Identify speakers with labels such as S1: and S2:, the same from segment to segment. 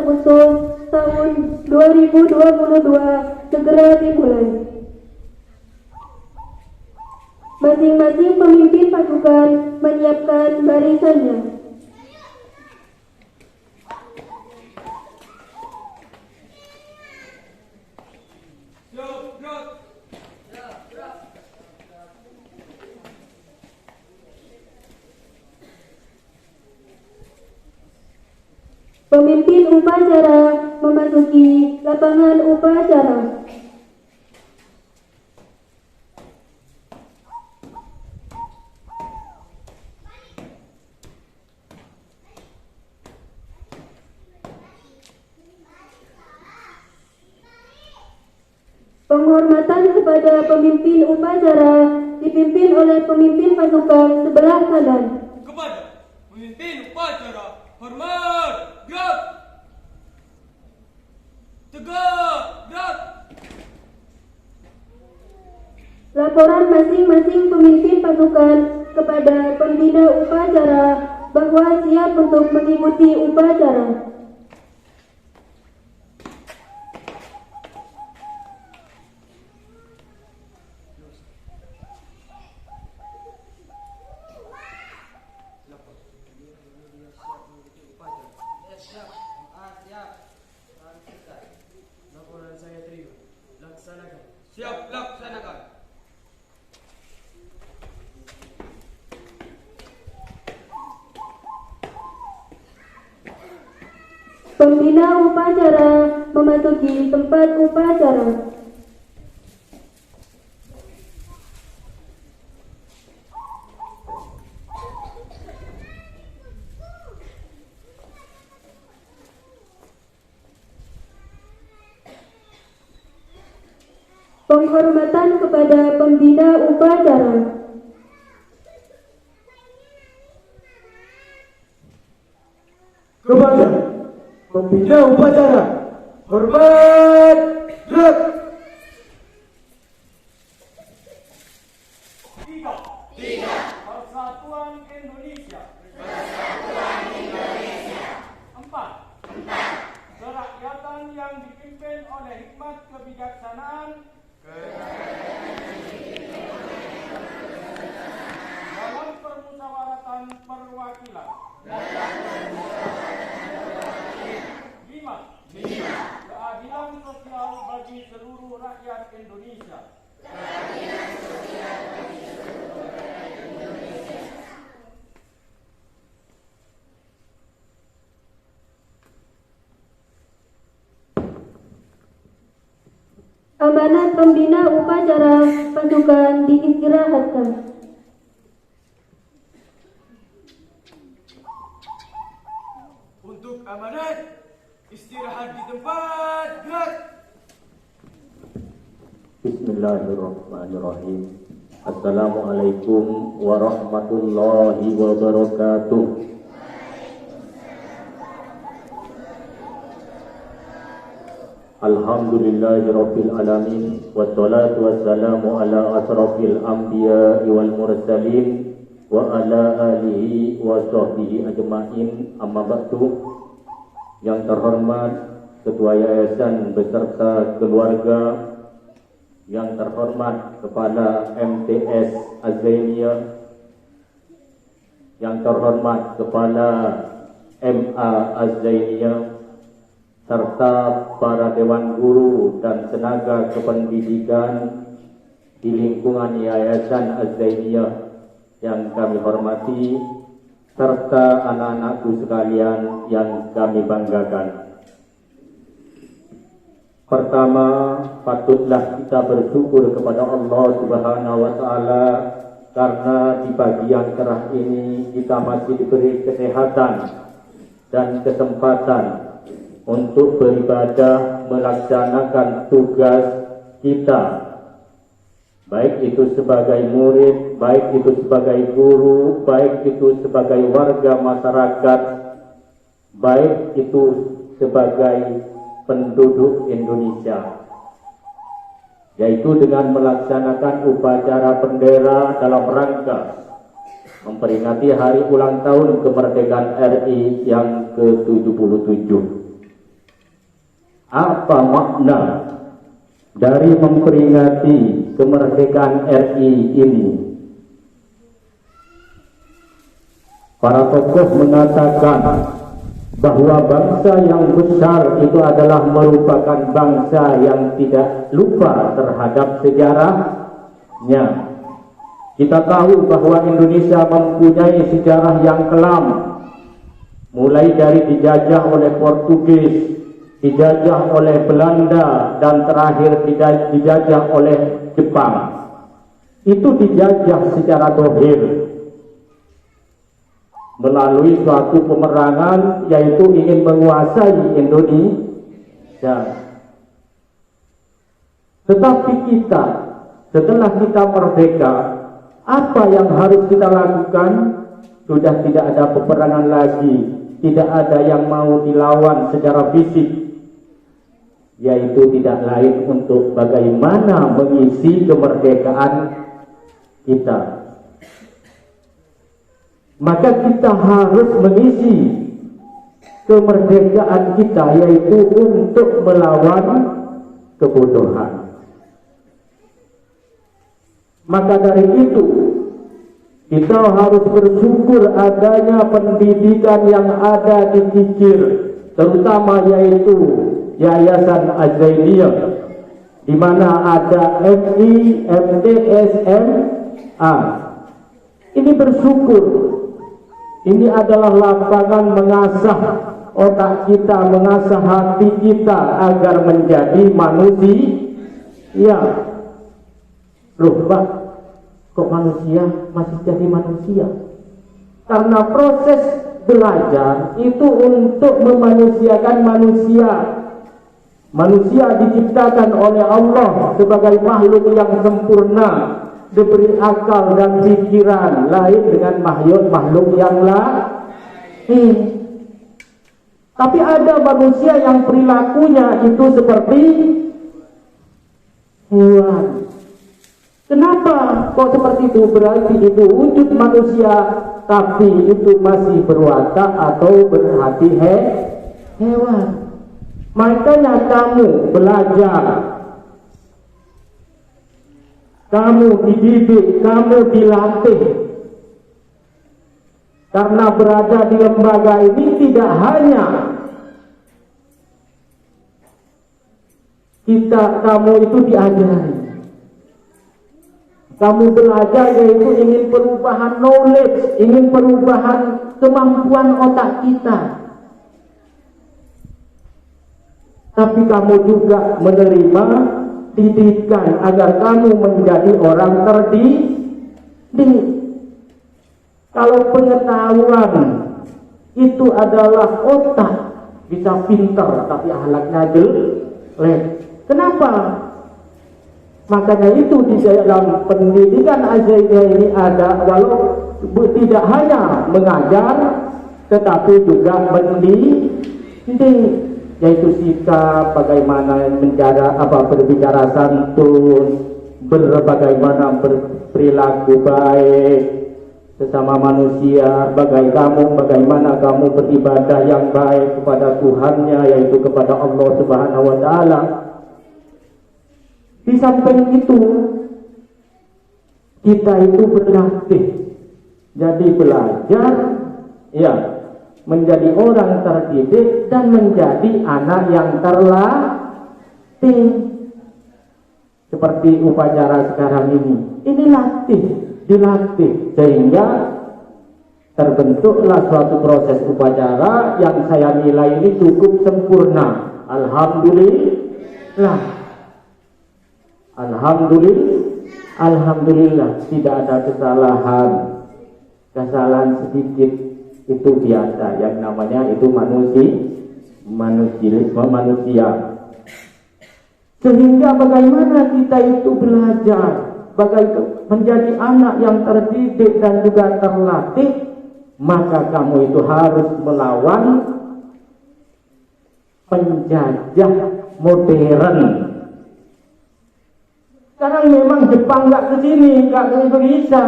S1: Agustus tahun 2022 segera dimulai. Masing-masing pemimpin pasukan menyiapkan barisannya. Pemimpin upacara memasuki lapangan upacara. Penghormatan kepada pemimpin upacara dipimpin oleh pemimpin pasukan sebelah kanan.
S2: Kepada pemimpin upacara, hormat, gerak, tegak, gerak.
S1: Laporan masing-masing pemimpin pasukan kepada pembina upacara bahwa siap untuk mengikuti upacara.
S3: Laporan saya terima. Laksanakan.
S2: Siap, laksanakan.
S1: Pembina upacara memasuki tempat upacara. Penghormatan kepada pembina upacara.
S3: Kepada pembina upacara, hormat, gerak.
S2: Tiga. Persatuan Indonesia. Empat. Kerakyatan yang dipimpin oleh hikmat kebijaksanaan dalam permusyawaratan perwakilan. Lima. Keadilan sosial bagi seluruh rakyat Indonesia.
S1: Amanat pembina upacara pasukan diistirahatkan.
S3: Untuk amanat, istirahat di tempat, gerak.
S4: Bismillahirrahmanirrahim. Assalamualaikum warahmatullahi wabarakatuh. Alhamdulillahirabbil alamin wassalatu wassalamu ala asrofil anbiya'i wal mursalin wa ala alihi wa sahbihi ajma'in, amma ba'du. Yang terhormat Ketua Yayasan beserta keluarga, yang terhormat Kepala MTS Az-Zainiyah, yang terhormat Kepala MA Az-Zainiyah, serta para dewan guru dan tenaga kependidikan di lingkungan Yayasan Az-Zainiyah yang kami hormati, serta anak-anakku sekalian yang kami banggakan. Pertama, patutlah kita bersyukur kepada Allah Subhanahu wa Ta'ala karena di pagi yang cerah ini kita masih diberi kesehatan dan kesempatan untuk beribadah, melaksanakan tugas kita, baik itu sebagai murid, baik itu sebagai guru, baik itu sebagai warga masyarakat, baik itu sebagai penduduk Indonesia. yaitu dengan melaksanakan upacara bendera dalam rangka memperingati hari ulang tahun kemerdekaan RI yang ke-77. Apa makna dari memperingati kemerdekaan RI ini? Para tokoh mengatakan bahwa bangsa yang besar itu adalah merupakan bangsa yang tidak lupa terhadap sejarahnya. Kita tahu bahwa Indonesia mempunyai sejarah yang kelam, mulai dari dijajah oleh Portugis, dijajah oleh Belanda, dan terakhir dijajah oleh Jepang. Itu dijajah secara dohir melalui suatu pemerangan, yaitu ingin menguasai Indonesia. Tetapi kita, setelah kita merdeka, apa yang harus kita lakukan? Sudah tidak ada peperangan lagi, tidak ada yang mau dilawan secara fisik, yaitu tidak lain untuk bagaimana mengisi kemerdekaan kita. Maka kita harus mengisi kemerdekaan kita, yaitu untuk melawan kebodohan. Maka dari itu kita harus bersyukur adanya pendidikan yang ada di Kikir, terutama yaitu Yayasan Az-Zaidiyah, di mana ada MI, MD, SMA. Ini bersyukur. Ini adalah lapangan mengasah otak kita, mengasah hati kita agar menjadi manusia. Loh Pak, kok manusia masih jadi manusia? Karena proses belajar itu untuk memanusiakan manusia. Manusia diciptakan oleh Allah sebagai makhluk yang sempurna, diberi akal dan pikiran, lain dengan makhluk yang lain. Tapi ada manusia yang perilakunya itu seperti hewan. Kenapa kok seperti itu? Berarti itu wujud manusia, tapi itu masih berwatak atau berhati hewan. Makanya kamu belajar, kamu dididik, kamu dilatih. Karena berada di lembaga ini tidak hanya kamu itu diajari. Kamu belajar yaitu ingin perubahan knowledge, ingin perubahan kemampuan otak kita. Tapi kamu juga menerima didikan agar kamu menjadi orang terdidik. Kalau pengetahuan itu adalah otak, bisa pintar tapi akhlaknya jelek. Kenapa? Makanya itu di dalam pendidikan Az-Zaidiyah ini ada, walau tidak hanya mengajar tetapi juga mendidik, yaitu sikap, bagaimana berbicara santun, bagaimana berperilaku baik sesama manusia, bagaimana kamu beribadah yang baik kepada Tuhannya, yaitu kepada Allah Subhanahu wa Ta'ala. Di samping itu, kita itu berlatih, jadi belajar, ya, menjadi orang terdidik dan menjadi anak yang terlatih. Seperti upacara sekarang ini, dilatih sehingga terbentuklah suatu proses upacara yang saya nilai ini cukup sempurna. Alhamdulillah tidak ada kesalahan sedikit, itu biasa, yang namanya itu manusia. Sehingga bagaimana kita itu belajar menjadi anak yang terdidik dan juga terlatih, maka kamu itu harus melawan penjajah modern. Sekarang memang Jepang nggak ke sini, nggak ke Indonesia.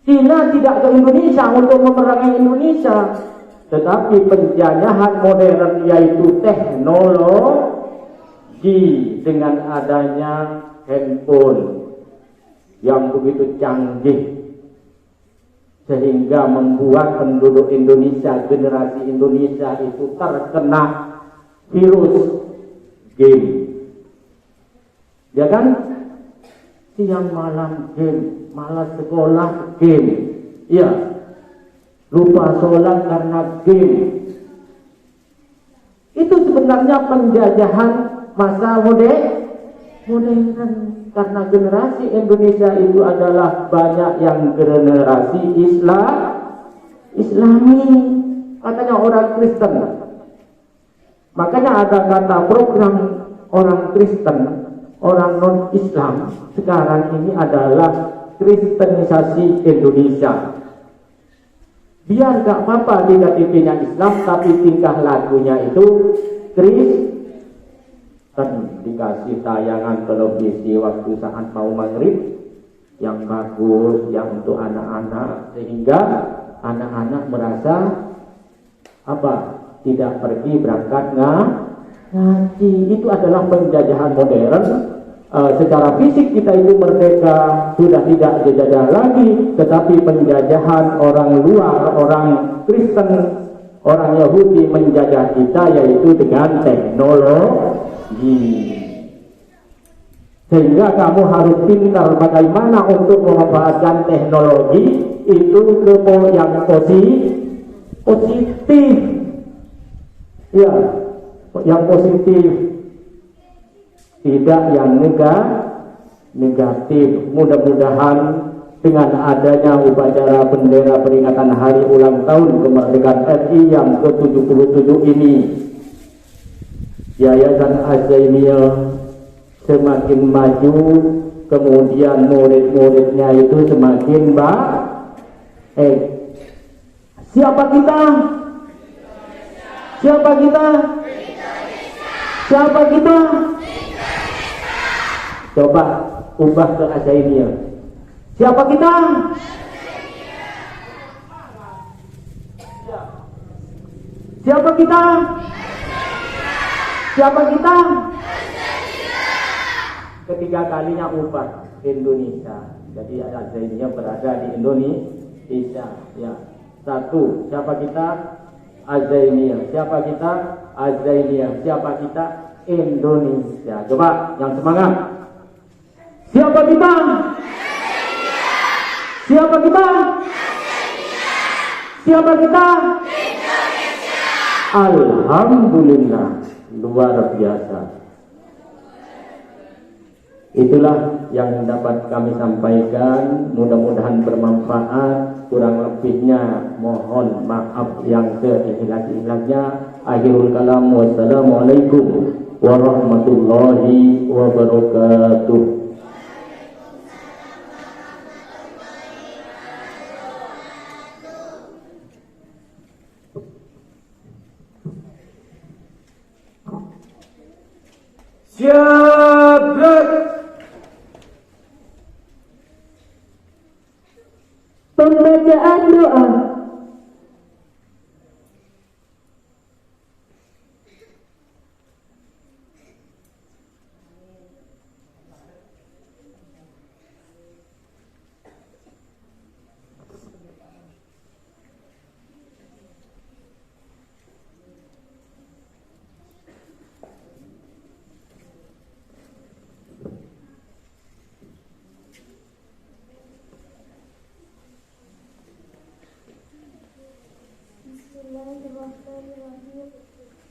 S4: Cina tidak ke Indonesia untuk memerangi Indonesia. Tetapi penjajahan modern yaitu teknologi dengan adanya handphone yang begitu canggih sehingga membuat penduduk Indonesia, generasi Indonesia itu terkena virus game. Ya kan? Siang malam game, malas sekolah game. Ya. Lupa sholat karena game. Itu sebenarnya penjajahan masa modern. Karena generasi Indonesia itu adalah banyak yang generasi Islami, katanya orang Kristen. Makanya ada kata program orang Kristen, orang non-Islam sekarang ini adalah Kristenisasi Indonesia. Biar gak apa-apa di KTP-nya Islam, tapi tingkah lakunya itu Kristen. Dikasih tayangan televisi waktu saat mau maghrib yang bagus, yang untuk anak-anak, sehingga anak-anak merasa apa? Tidak pergi berangkat ngaji. Itu adalah penjajahan modern. Secara fisik kita itu merdeka, sudah tidak dijajah lagi, tetapi penjajahan orang luar, orang Kristen, orang Yahudi menjajah kita yaitu dengan teknologi. Sehingga kamu harus pintar bagaimana untuk memanfaatkan teknologi itu ke yang positif. Ya, yang positif. Tidak yang negatif. Mudah-mudahan dengan adanya upacara bendera peringatan hari ulang tahun kemerdekaan RI yang ke-77 ini, Yayasan Azainiyah semakin maju, kemudian murid-muridnya itu semakin baik. Siapa kita? Siapa kita? Siapa kita? Coba ubah ke Azainiyah. Siapa kita? Siapa kita? Siapa kita? Ketiga kalinya ubah Indonesia. Jadi Azainiyah berada di Indonesia. Ya. Satu, siapa kita? Azainiyah. Siapa kita? Azainiyah. Siapa kita? Indonesia. Coba yang semangat. Siapa kita? Siapa kita? Siapa kita? Indonesia. Alhamdulillah, luar biasa. Itulah yang dapat kami sampaikan. Mudah-mudahan bermanfaat. Kurang lebihnya mohon maaf yang seikhlas-ikhlasnya. Akhirul kalam, wassalamualaikum warahmatullahi wabarakatuh.
S3: Siap gerak.
S1: Pembacaan doa. Bismillahirrahmanirrahim.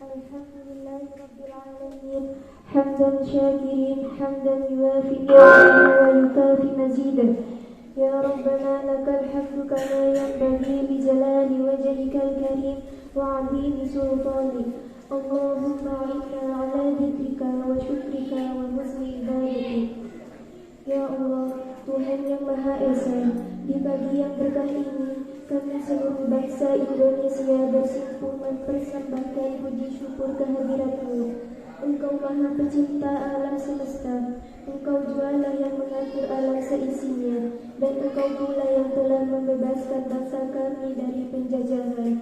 S1: Alhamdulillahirabbil alamin. Hamdan syakirin, hamdan yuwafi ni'amahu wa yukafi mazidah. Ya Rabbana lakal hamdu kama yanbaghi li jalali wajhikal karim wa 'azimi sultanik. Allahumma inna 'ala dzikrika wa syukrika wa husni ibadatik. Ya Allah, Tuhan yang Maha Esa, di pagi yang berkah ini kami seluruh bangsa Indonesia bersimpuh mempersembahkan puji syukur kehadirat-Mu. Engkau Maha Pencipta alam semesta. Engkau jualah yang mengatur alam seisinya, dan Engkau pula yang telah membebaskan bangsa kami dari penjajahan.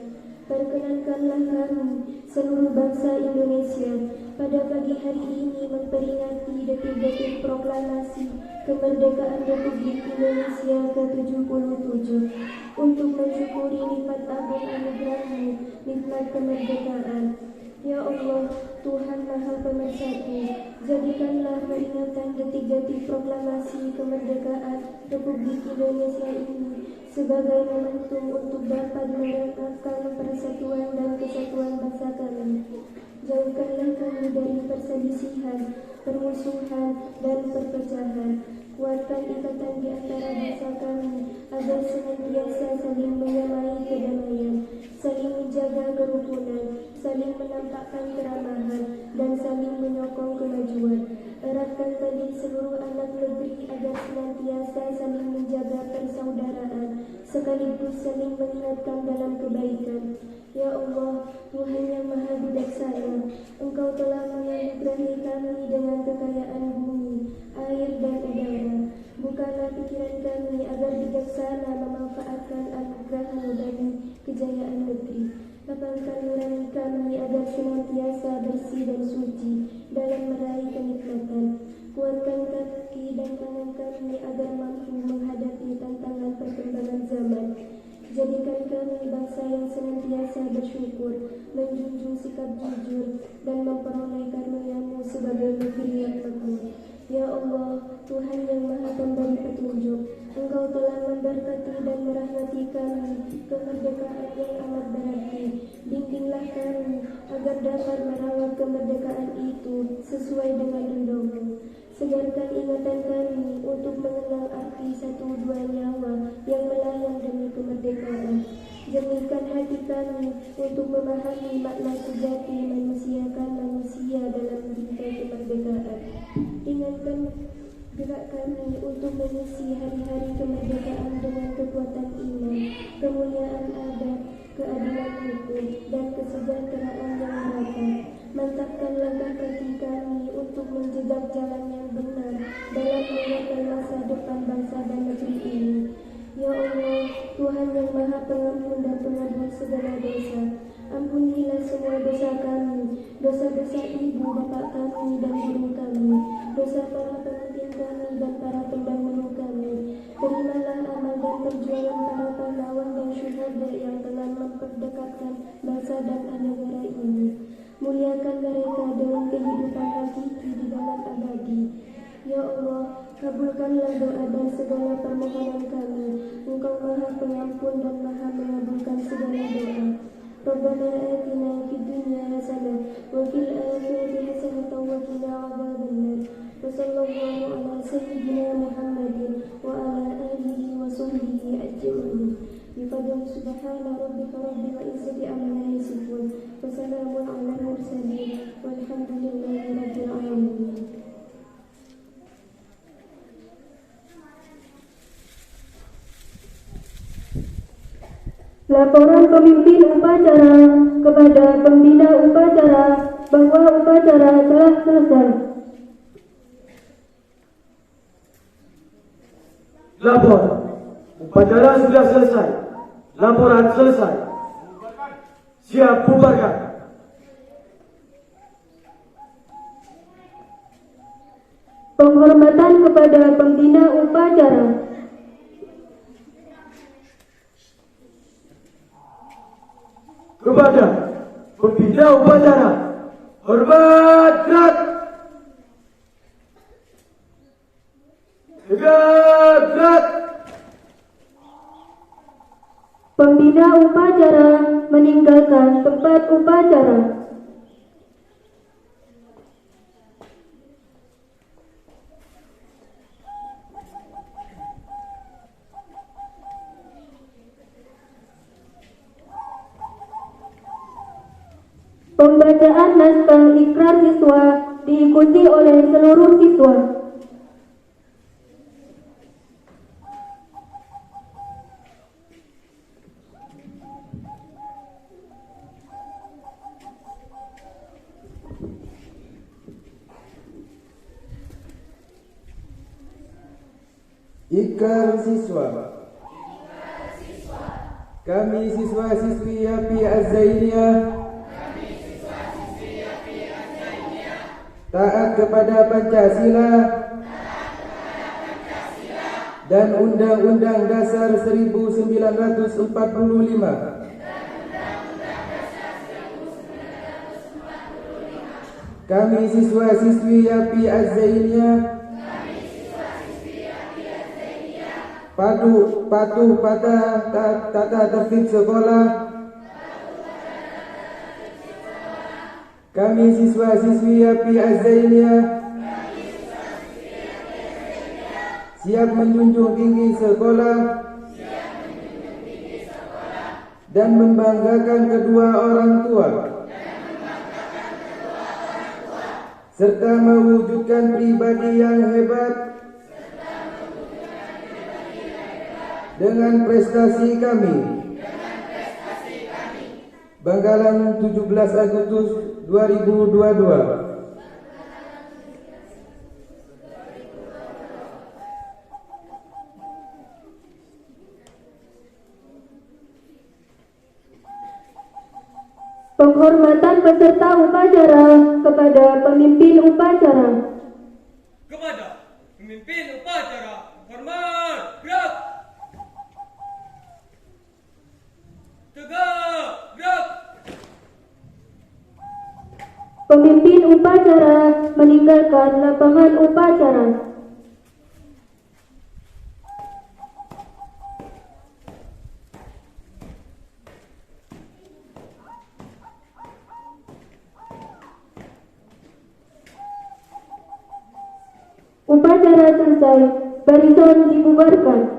S1: Perkenankanlah kami, seluruh bangsa Indonesia, pada pagi hari ini memperingati detik-detik proklamasi kemerdekaan Republik Indonesia ke-77, untuk mensyukuri nikmat agung anugerah-Mu, nikmat kemerdekaan. Ya Allah, Tuhan Maha Pemersatu, jadikanlah peringatan detik-detik proklamasi kemerdekaan Republik Indonesia ini sebagai momentum untuk dapat merekatkan persatuan dan kesatuan bangsa kami. Jauhkanlah kami dari perselisihan, permusuhan, dan perpecahan. Kuatkan ikatan di antara bangsa kami agar senantiasa saling menyamai kedamaian, saling menjaga kerukunan, saling menampakkan keramahan, dan saling menyokong kemajuan. Eratkan tali seluruh anak negeri agar senantiasa saling menjaga persaudaraan, sekaligus saling mengingatkan dalam kebaikan. Ya Allah, Tuhan yang Maha Bijaksana, Engkau telah menganugerahi kami dengan kekayaan bumi, air, dan udara. Bukalah pikiran kami agar bijaksana memanfaatkan anugerah-Mu demi kejayaan negeri. Lapangkan nurani kami agar senantiasa bersih dan suci dalam meraih kenikmatan. Kuatkan kaki dan tangan kami agar mampu menghadapi tantangan perkembangan zaman. Jadikan kami bangsa yang senantiasa bersyukur, menjunjung sikap jujur, dan memperoleh karunia-Mu sebagai negeri yang makmur. Ya Allah, Tuhan yang Maha Pemberi petunjuk, Engkau telah memberkati dan merahmati kami kemerdekaan yang amat berarti. Bimbinglah kami agar dapat merawat kemerdekaan itu sesuai dengan ridho-Mu. Segarkan ingatan kami untuk mengenal arti satu dua nyawa yang melayang demi kemerdekaan. Jernihkan hati kami untuk memahami makna sejati manusiakan manusia dalam bingkai kemerdekaan. Ingatkan gerak kami untuk mengisi hari-hari kemerdekaan dengan kekuatan iman, kemuliaan adab, keadilan hukum, dan kesejahteraan yang merata. Mantapkan langkah kaki kami untuk menjejak jalan yang benar dalam mengatur masa depan bangsa dan negeri ini. Ya Allah, Tuhan yang Maha Pengampun dan Pengampun segala dosa, ampunilah semua dosa kami, dosa-dosa ibu bapa kami dan guru kami, dosa para pemimpin kami dan para pendahulu kami. Terimalah amal dan perjuangan para pahlawan dan syuhada yang telah memperdekatkan bangsa dan negara ini. Muliakan mereka dengan kehidupan hakiki di dalam abadi. Ya Allah, kabulkanlah doa dan segala permohonan kami. Engkau Maha Pengampun dan Maha mengabulkan segala doa. Rabbana atina fid dunya hasanah wa fil akhirati hasanah wa qina adzabannar. Wa sallallahu ala sayyidina Muhammadin wa ala alihi wa sahbihi ajma'in. Bifadli subhana rabbika rabbil izzati amma yasifun. Wa salamun ala mursalin walhamdulillahi rabbil alamin. Laporan pemimpin upacara kepada pembina upacara bahwa upacara telah selesai.
S3: Lapor. Upacara sudah selesai. Laporan selesai. Siap bubarkan.
S1: Penghormatan kepada pembina upacara.
S3: Kepada pembina upacara, hormat gerak. Tegak gerak.
S1: Pembina upacara meninggalkan tempat upacara. Pembacaan naskah ikrar siswa diikuti oleh seluruh siswa.
S5: Ikrar siswa. Kami siswa-siswi YAPI Az-Zainiyah taat kepada Pancasila dan Undang-Undang Dasar 1945. Kami siswa-siswi YAPI Az-Zainiyah patuh pada tata tertib sekolah. Kami siswa-siswi YAPI Az-Zainiyah siap menjunjung tinggi sekolah dan membanggakan kedua orang tua, serta mewujudkan pribadi yang hebat dengan prestasi kami. Bangkalan, 17 Agustus 2022.
S1: Penghormatan peserta upacara kepada pemimpin upacara.
S3: Kepada pemimpin upacara, hormat, gerak. Tegak, gerak.
S1: Pemimpin upacara meninggalkan lapangan upacara. Upacara selesai, barisan dibubarkan.